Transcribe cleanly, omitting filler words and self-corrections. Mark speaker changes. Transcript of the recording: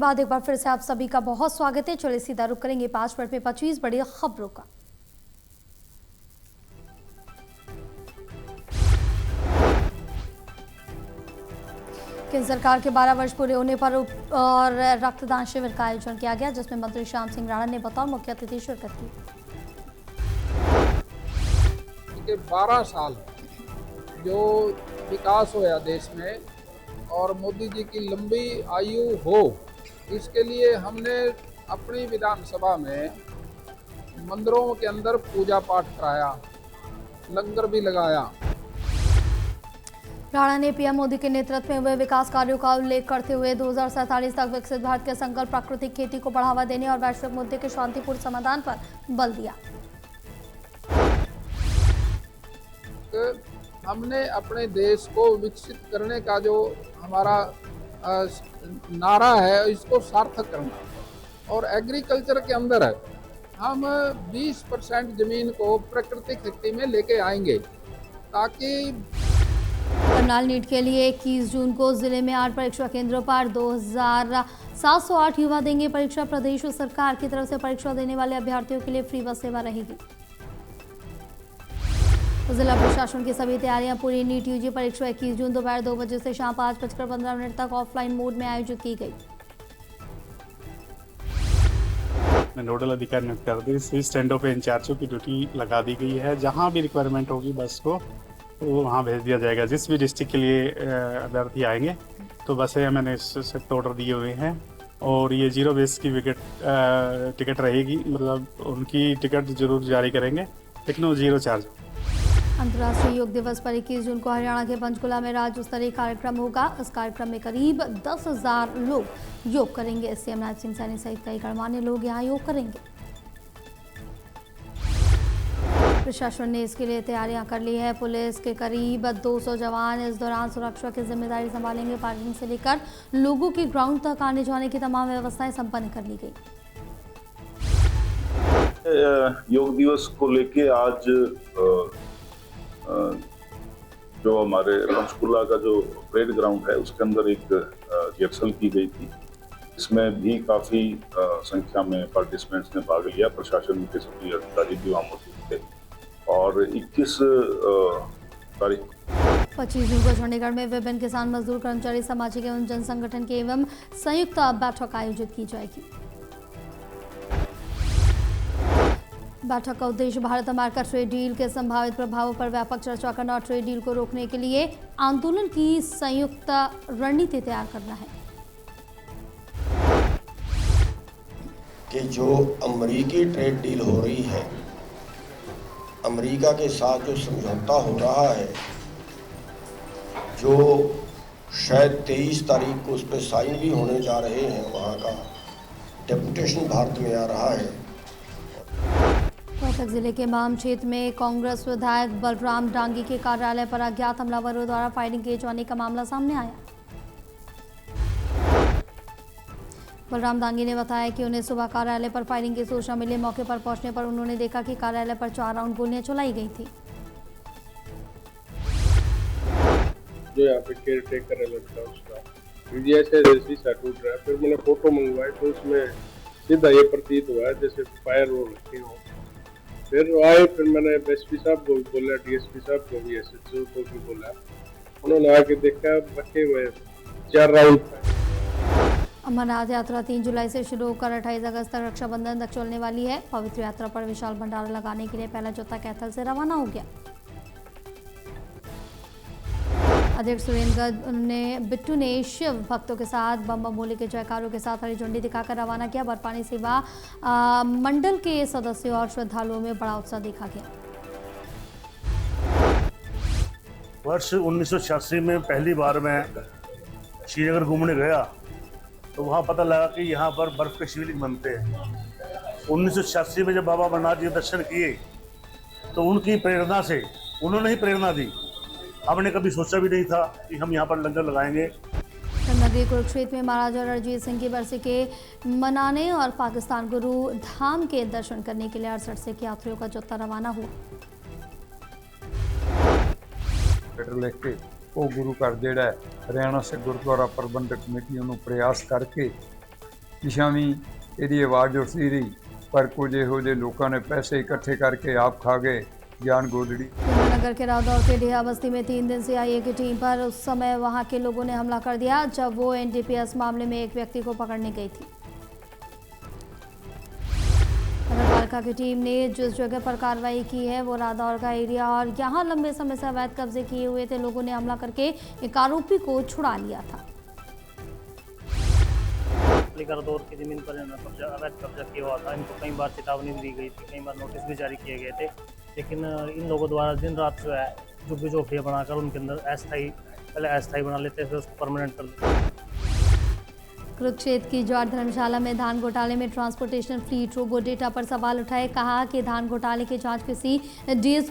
Speaker 1: बाद एक बार फिर से आप सभी का बहुत स्वागत है। चलिए सीधा रुक करेंगे 5 मिनट में 25 बड़ी खबरों का। केंद्र सरकार के 12 वर्ष पूरे होने पर और रक्तदान शिविर का आयोजन किया गया, जिसमें मंत्री श्याम सिंह राणा ने बतौर मुख्य अतिथि शिरकत की।
Speaker 2: 12 साल जो विकास होया देश में और मोदी जी की लंबी आयु हो, इसके लिए हमने अपनी विधानसभा में मंदिरों के अंदर पूजा पाठ कराया, लंगर भी लगाया।
Speaker 1: राणा ने पीएम मोदी के नेतृत्व में हुए विकास कार्यों का उल्लेख करते हुए 2047 तक विकसित भारत के संकल्प, प्राकृतिक खेती को बढ़ावा देने और वैश्विक मुद्दे के शांतिपूर्ण समाधान पर बल दिया।
Speaker 2: हमने अपने देश को विकसित करने का जो हमारा नारा है, इसको सार्थक करना और एग्रीकल्चर के अंदर हम 20% जमीन को प्राकृतिक खेती में लेके आएंगे, ताकि
Speaker 1: करनाल नीट के लिए 21 जून को जिले में 8 परीक्षा केंद्रों पर 2708 युवा देंगे परीक्षा। प्रदेश सरकार की तरफ से परीक्षा देने वाले अभ्यर्थियों के लिए फ्री बस सेवा रहेगी। जिला प्रशासन की सभी तैयारियां पूरी। नीट यूजी परीक्षा 21 जून दोपहर 2 बजे से शाम 5:15 तक ऑफलाइन मोड में आयोजित की गई।
Speaker 3: नोडल अधिकारी नियुक्त कर दी। इस स्टैंडों पे इंचार्जों की ड्यूटी लगा दी गई है। जहां भी रिक्वायरमेंट होगी बस को वो वहाँ भेज दिया जाएगा। जिस भी डिस्ट्रिक्ट के लिए अभ्यर्थी आएंगे तो बसें मैंने सख्त ऑर्डर दिए हुए हैं और ये 0 बेस की टिकट रहेगी, मतलब उनकी टिकट जरूर जारी करेंगे, लेकिन वो 0 चार्ज।
Speaker 1: अंतर्राष्ट्रीय योग दिवस पर 21 जून को हरियाणा के पंचकुला में राज्य स्तरीय कार्यक्रम होगा। इस कार्यक्रम में करीब 10,000 लोग योग करेंगे। सीएम राज सिंह सैनी सहित कई गणमान्य लोग यहाँ योग करेंगे। प्रशासन ने इसके लिए तैयारियां कर ली है। पुलिस के करीब 200 जवान इस दौरान सुरक्षा की जिम्मेदारी संभालेंगे। पार्किंग से लेकर लोगों के ग्राउंड तक आने जाने की तमाम व्यवस्थाएं संपन्न कर ली गई।
Speaker 4: योग दिवस को लेके आज जो हमारे पंचकुला का जो परेड ग्राउंड है उसके अंदर एक रिहर्सल की गई थी। इसमें भी काफी संख्या में पार्टिसिपेंट्स ने भाग लिया। प्रशासन के सभी अधिकारी भी वहाँ मौजूद थे और 21 तारीख
Speaker 1: 25 जून को चंडीगढ़ में विभिन्न किसान मजदूर कर्मचारी सामाजिक एवं जन संगठन के एवं संयुक्त बैठक आयोजित की जाएगी। बैठक का उद्देश्य भारत अमेरिका ट्रेड डील के संभावित प्रभावों पर व्यापक चर्चा करना और ट्रेड डील को रोकने के लिए आंदोलन की संयुक्त रणनीति तैयार करना है।
Speaker 5: कि जो अमेरिकी ट्रेड डील हो रही है, अमेरिका के साथ जो समझौता हो रहा है, जो शायद 23 तारीख को उस पर साइन भी होने जा रहे हैं, वहाँ का डेपुटेशन भारत में आ रहा है।
Speaker 1: रोहतक जिले के माम क्षेत्र में कांग्रेस विधायक बलराम डांगी के कार्यालय पर अज्ञात हमलावरों द्वारा फायरिंग किए जाने का मामला सामने आया। बलराम डांगी ने बताया कि उन्हें सुबह कार्यालय पर फायरिंग की सूचना मिली। मौके पर पहुंचने पर उन्होंने देखा कि कार्यालय पर 4 राउंड गोलियां चलाई गई थी।
Speaker 6: जो यहाँ पे केयर टेकर है लड़का, उसका जैसे शीशा टूट रहा है। फिर मैंने फोटो मंगवाई तो उसमें सीधा ये प्रतीत हुआ है जैसे फायर हो रखे हो। फिर आए, फिर मैंने एसपी साहब को भी बोला, डीएसपी साहब को भी, एसएचओ को भी बोला। उन्होंने आके देखा रखे हुए 4 राउंड।
Speaker 1: अमरनाथ यात्रा 3 जुलाई से शुरू होकर 28 अगस्त तक रक्षाबंधन तक चलने वाली है। पवित्र यात्रा पर विशाल भंडारा लगाने के लिए पहला जोता कैथल से रवाना हो गया। अध्यक्ष सुरेंद्र बिट्टू ने शिव भक्तों के साथ बम बम भोले के जयकारों के साथ हरी झंडी दिखाकर रवाना किया। बर्फानी सेवा मंडल के सदस्यों और श्रद्धालुओं में बड़ा उत्साह देखा गया।
Speaker 7: वर्ष 1986 में पहली बार मैं श्रीनगर घूमने गया तो वहाँ पता लगा कि यहाँ पर बर्फ के शिवलिंग बनते हैं। 1986 में जब बाबा अमरनाथ जी के दर्शन किए तो उनकी प्रेरणा से उन्होंने ही प्रेरणा दी। हमने कभी सोचा भी नहीं था कि हम यहाँ पर लंगर लगाएंगे।
Speaker 1: नगरी कुरुक्षेत्र में महाराजा रणजीत सिंह की बरसी के मनाने और पाकिस्तान गुरु धाम के दर्शन करने के लिए 68 सिख यात्रियों का जोता रवाना हुआ।
Speaker 8: ਉਹ ਗੁਰੂ ਘਰ ਜਿਹੜਾ ਹਰਿਆਣਾ ਸੇ ਗੁਰਦੁਆਰਾ ਪ੍ਰਬੰਧਕ ਕਮੇਟੀ ਨੂੰ ਪ੍ਰयास करके ਪਿਛਾਂ ਵੀ ਇਹਦੀ ਆਵਾਜ਼ ਉੱਠਦੀ ਰਹੀ, ਪਰ ਕੁਝ ਇਹੋ ਜਿਹੇ ਲੋਕਾਂ ਨੇ ਪੈਸੇ ਇਕੱਠੇ ਕਰਕੇ ਆਪ ਖਾ गए जान गोदड़ी।
Speaker 1: नगर के रादौर के डेहा बस्ती में 3 दिन से आईए की टीम पर उस समय वहां के लोगों ने हमला कर दिया जब वो एनडीपीएस मामले में एक व्यक्ति को पकड़ने गई थी। नगरपालिका की टीम ने जिस जगह पर कार्रवाई की है वो रादौर का एरिया और यहाँ लंबे समय से अवैध कब्जे किए हुए थे लोगों ने हमला करके एक आरोपी को छुड़ा लिया था।
Speaker 9: रादौर की जमीन पर अवैध कब्जा किया हुआ था। इनको कई बार चेतावनी भी दी गई थी, कई बार नोटिस भी जारी किए गए थे, लेकिन इन लोगों द्वारा दिन रात जो है झुग्गी झोपड़ियाँ बनाकर उनके अंदर पहले अस्थायी बना लेते फिर उसको परमानेंट कर देते।
Speaker 1: कुरुक्षेत्र की जौहर धर्मशाला में धान घोटाले में ट्रांसपोर्टेशन फ्लीट रोबो डेटा पर सवाल उठाए। कहा कि धान घोटाले की जांच किसी डीएसपी